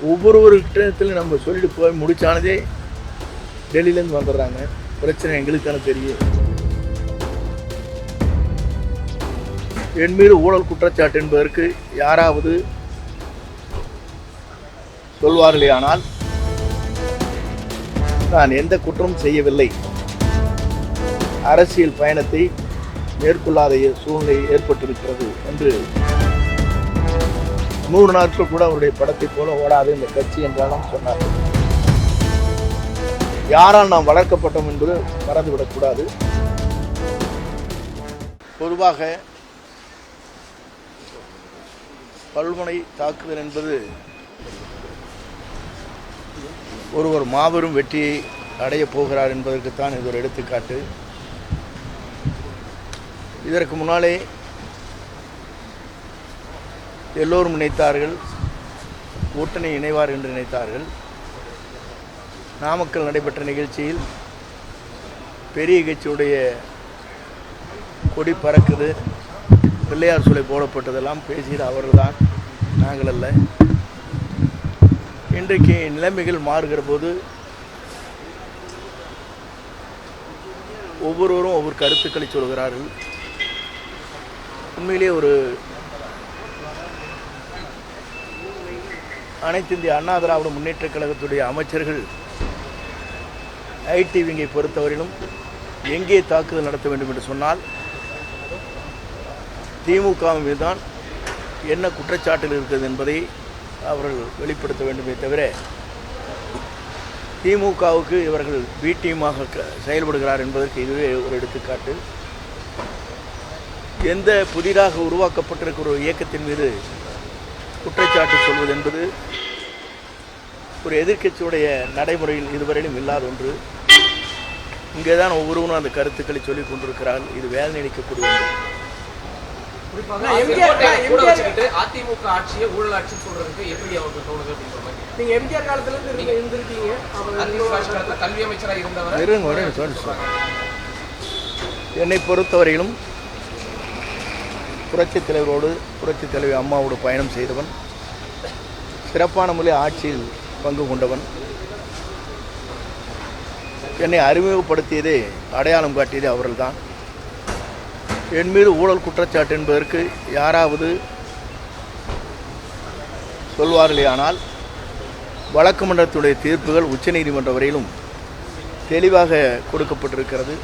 ஒவ்வொருவர்கிட்டத்தில் நம்ம சொல்லிட்டு போய் முடிச்சானதே டெல்லியிலேருந்து வந்துடுறாங்க. பிரச்சனை எங்களுக்கு தானே தெரியும். என் மீது ஊழல் குற்றச்சாட்டு என்பதற்கு யாராவது சொல்வார்களே, ஆனால் நான் எந்த குற்றமும் செய்யவில்லை, அரசியல் பயணத்தை மேற்கொள்ளாத சூழ்நிலை ஏற்பட்டிருக்கிறது என்று 100 நாட்கள் கூட அவருடைய படத்தை போல ஓடாது இந்த கட்சி என்றாலும் சொன்னார். யாரால் நாம் வளர்க்கப்பட்டோம் என்பது மறந்துவிடக்கூடாது. பொதுவாக பல்முனை தாக்குதல் என்பது ஒருவர் மாபெரும் வெற்றியை அடையப் போகிறார் என்பதற்குத்தான் இது ஒரு எடுத்துக்காட்டு. இதற்கு முன்னாலே எல்லோரும் நினைத்தார்கள் கூட்டணி இணைவார் என்று நினைத்தார்கள். நாமக்கல் நடைபெற்ற நிகழ்ச்சியில் பெரிய கட்சியுடைய கொடி பறக்குது, பிள்ளையார் சிலை போடப்பட்டதெல்லாம் பேசியது அவர்கள்தான், நாங்கள் அல்ல. இன்றைக்கு நிலைமைகள் மாறுகிற போது ஒவ்வொருவரும் ஒவ்வொரு கருத்துக்களை சொல்கிறார்கள். உண்மையிலே ஒரு அனைத்து இந்திய அண்ணா திராவிட முன்னேற்றக் கழகத்துடைய அமைச்சர்கள் ஐடி விங்கை பொறுத்தவரையிலும் எங்கே தாக்குதல் நடத்த வேண்டும் என்று சொன்னால் திமுக மீது தான் என்ன குற்றச்சாட்டுகள் இருக்கிறது என்பதை அவர்கள் வெளிப்படுத்த வேண்டுமே தவிர திமுகவுக்கு இவர்கள் பி டீமாக செயல்படுகிறார் என்பதற்கு இதுவே ஒரு எடுத்துக்காட்டு. எந்த புதிதாக உருவாக்கப்பட்டிருக்கிற ஒரு இயக்கத்தின் மீது குற்றச்சாட்டு சொல்வது என்பது ஒரு எதிர்க்கட்சியுடைய நடைமுறையில் இதுவரையிலும் இல்லாத ஒன்று. இங்கே தான் ஒவ்வொருவரும் அந்த கருத்துக்களை சொல்லிக் கொண்டிருக்கிறார்கள். இது வேதனை அளிக்கக்கூடிய ஒன்று. அதிமுக ஆட்சியை ஊழல் ஆட்சி சொல்றதுக்கு எப்படி அவருக்கு தோணுது அப்படின்ற மாதிரி நீங்க எம்ஜிஆர் காலத்துல இருந்து இருந்திருக்கீங்க, கல்வி அமைச்சராக இருந்தவர். என்னை பொறுத்தவரையிலும் புரட்சித் தலைவரோடு புரட்சித் தலைவி அம்மாவோடு பயணம் செய்தவன், சிறப்பான முறையில் ஆட்சியில் பங்கு கொண்டவன். என்னை அறிமுகப்படுத்தியதே அடையாளம் காட்டியதே அவர்கள்தான். என் மீது ஊழல் குற்றச்சாட்டு என்பதற்கு யாராவது சொல்வார்களே, ஆனால் வழக்கு மன்றத்துடைய தீர்ப்புகள் உச்சநீதிமன்றம் வரையிலும் தெளிவாக கொடுக்கப்பட்டிருக்கிறது.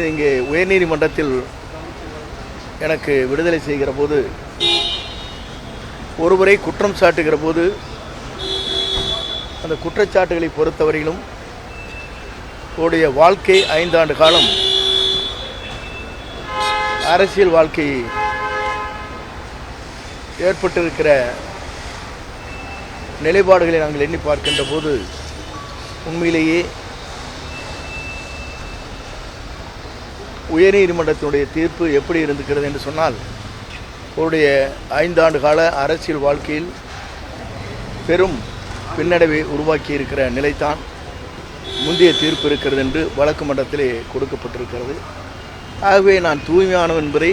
இங்கே உயர்நீதிமன்றத்தில் எனக்கு விடுதலை செய்கிற போது ஒருவரை குற்றம் சாட்டுகிற போது அந்த குற்றச்சாட்டுகளை பொறுத்தவரையிலும் உடைய வாழ்க்கை 5 ஆண்டு காலம் அரசியல் வாழ்க்கை ஏற்பட்டிருக்கிற நிலைப்பாடுகளை நாங்கள் எண்ணி பார்க்கின்ற போது உண்மையிலேயே உயர்நீதிமன்றத்தினுடைய தீர்ப்பு எப்படி இருந்திருக்கிறது என்று சொன்னால் அவருடைய 5 ஆண்டு கால அரசியல் வாழ்க்கையில் பெரும் பின்னடைவை உருவாக்கி இருக்கிற நிலைத்தான் முந்தைய தீர்ப்பு இருக்கிறது என்று வழக்கு மன்றத்திலே கொடுக்கப்பட்டிருக்கிறது. ஆகவே நான் தூய்மையானவன் என்பதை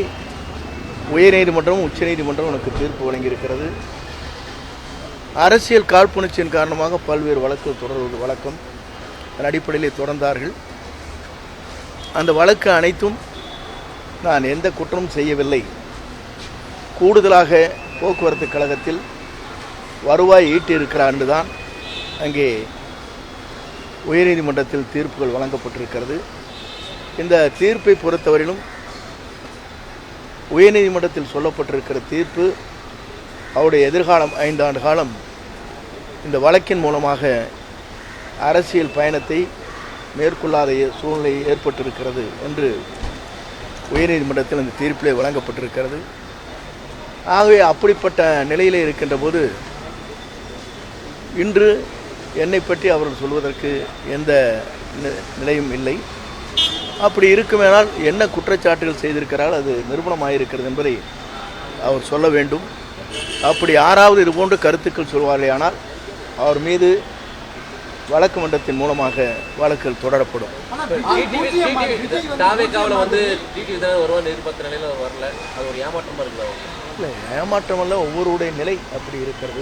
உயர்நீதிமன்றம் உச்சநீதிமன்றம் எனக்கு தீர்ப்பு வழங்கியிருக்கிறது. அரசியல் காழ்ப்புணர்ச்சியின் காரணமாக பல்வேறு வழக்குகள் தொடர்வது வழக்கம். அதன் அடிப்படையிலே தொடர்ந்தார்கள். அந்த வழக்கு அனைத்தும் நான் எந்த குற்றமும் செய்யவில்லை, கூடுதலாக போக்குவரத்து கழகத்தில் வருவாய் ஈட்டியிருக்கிறார் என்றுதான் அங்கே உயர்நீதிமன்றத்தில் தீர்ப்புகள் வழங்கப்பட்டிருக்கிறது. இந்த தீர்ப்பை பொறுத்தவரையிலும் உயர்நீதிமன்றத்தில் சொல்லப்பட்டிருக்கிற தீர்ப்பு அவருடைய எதிர்காலம் 5 ஆண்டு காலம் இந்த வழக்கின் மூலமாக அரசியல் பயணத்தை மேற்கொள்ளாத சூழ்நிலை ஏற்பட்டிருக்கிறது என்று உயர்நீதிமன்றத்தில் இந்த தீர்ப்பிலே வழங்கப்பட்டிருக்கிறது. ஆகவே அப்படிப்பட்ட நிலையிலே இருக்கின்ற போது இன்று என்னை பற்றி அவர்கள் சொல்வதற்கு எந்த நிலையும் இல்லை. அப்படி இருக்குமேனால் என்ன குற்றச்சாட்டுகள் செய்திருக்கிறார்கள், அது நிரூபணமாயிருக்கிறது என்பதை அவர் சொல்ல வேண்டும். அப்படி யாராவது இதுபோன்று கருத்துக்கள் சொல்வார்களே, ஆனால் அவர் மீது வழக்கு மன்றத்தின் மூலமாக வழக்குகள் தொடரப்படும். இல்லை ஏமாற்றமல்ல, ஒவ்வொருடைய நிலை அப்படி இருக்கிறது.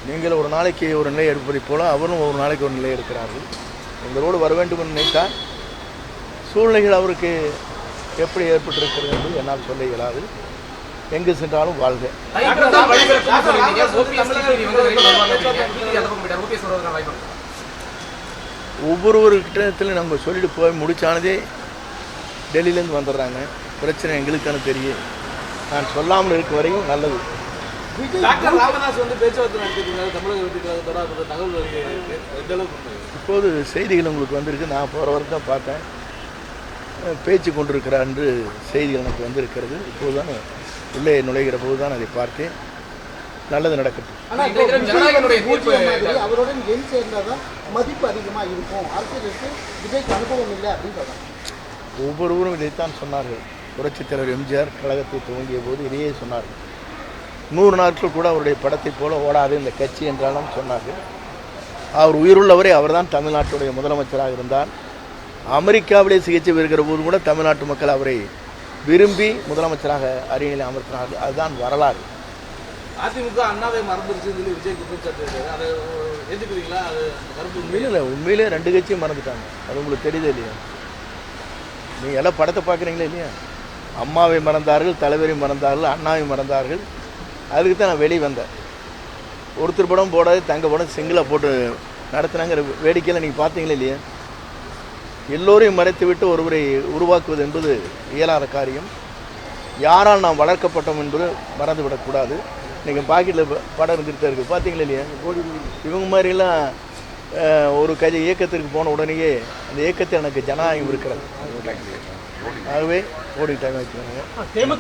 நீங்கள் ஒரு நாளைக்கு ஒரு நிலை எடுப்பதைப் போல அவரும் ஒரு நாளைக்கு ஒரு நிலை எடுக்கிறார்கள். உங்களோடு வர வேண்டும் என்று நினைத்தால் சூழ்நிலைகள் அவருக்கு எப்படி ஏற்பட்டிருக்கிறது என்று என்னால் சொல்ல இயலாது. எங்கு சென்றாலும் வாழ்க. ஒவ்வொருவர்கிட்டத்திலும் நம்ம சொல்லிட்டு போய் முடிச்சானதே டெல்லியிலேருந்து வந்துடுறாங்க. பிரச்சனை எங்களுக்கான தெரியும். நான் சொல்லாமல் இருக்க வரையும் நல்லது. ராமதாஸ் பேச்சுவார்த்தை நடத்திருக்காரு தமிழக வெற்றிக்காக தொடர்பு தகவல் வருகிறது. இப்போது செய்திகள் உங்களுக்கு வந்திருக்கு. நான் போகிற வரைக்கும் தான் பார்த்தேன். பேச்சு கொண்டிருக்கிறார் என்று செய்திகள் எனக்கு வந்திருக்கிறது. இப்போது தான் உள்ளே நுழைகிற போது தான் அதை பார்த்தேன். நல்லது நடக்கட்டும். அவருடன் எண் சேர்ந்தாதான் மதிப்பு அதிகமாக இருக்கும். அரசியலுக்கு விஜய்க்கு அனுபவம் இல்லை அப்படின்னு சொல்றாங்க. ஒவ்வொருவரும் இதைத்தான் சொன்னார்கள். புரட்சித் தலைவர் எம்ஜிஆர் கழகத்தை துவங்கிய போது இதையே சொன்னார்கள். 100 நாட்கள் கூட அவருடைய படத்தை போல ஓடாது இந்த கட்சி என்றாலும் சொன்னார்கள். அவர் உயிருள்ளவரை அவர்தான் தமிழ்நாட்டுடைய முதலமைச்சராக இருந்தார். அமெரிக்காவிலே சிகிச்சை பெறுகிற போது கூட தமிழ்நாட்டு மக்கள் அவரை விரும்பி முதலமைச்சராக அரியணையில் அமர்த்தினார்கள். அதுதான் வரலாறு. அதிமுக அண்ணாவை மறந்துருச்சுன்னு சொல்லி விஜய் குற்றச்சாட்டு இருக்காரு. அதை ஏற்றுக்கிறீங்களா? அது கருத்து இல்லை, உண்மையிலே 2 கட்சியும் மறந்துட்டாங்க. அது உங்களுக்கு தெரியுது இல்லையா? நீங்கள் எல்லாம் படத்தை பார்க்குறீங்களா இல்லையா? அம்மாவை மறந்தார்கள், தலைவரை மறந்தார்கள், அண்ணாவை மறந்தார்கள். அதுக்கு தான் நான் வெளியே வந்தேன். ஒருத்தர் படம் போடாது தங்க படம் சிங்கிளாக போட்டு நடத்தினாங்கிற வேடிக்கையில் நீங்கள் பார்த்தீங்களா இல்லையா? எல்லோரையும் மறைத்து விட்டு ஒருவரை உருவாக்குவது என்பது இயலாத காரியம். யாரால் நாம் வளர்க்கப்பட்டோம் என்பது மறந்துவிடக்கூடாது. இன்றைக்கி பாக்கெட்டில் படம் இருந்துகிட்டு தான் இருக்குது. பார்த்தீங்களா இல்லையா? இவங்க மாதிரிலாம் ஒரு இயக்கத்திற்கு போன உடனேயே அந்த இயக்கத்தில் எனக்கு ஜனநாயகம் இருக்கிறது. ஆகவே ஓடி டைம் வச்சுக்கோங்க.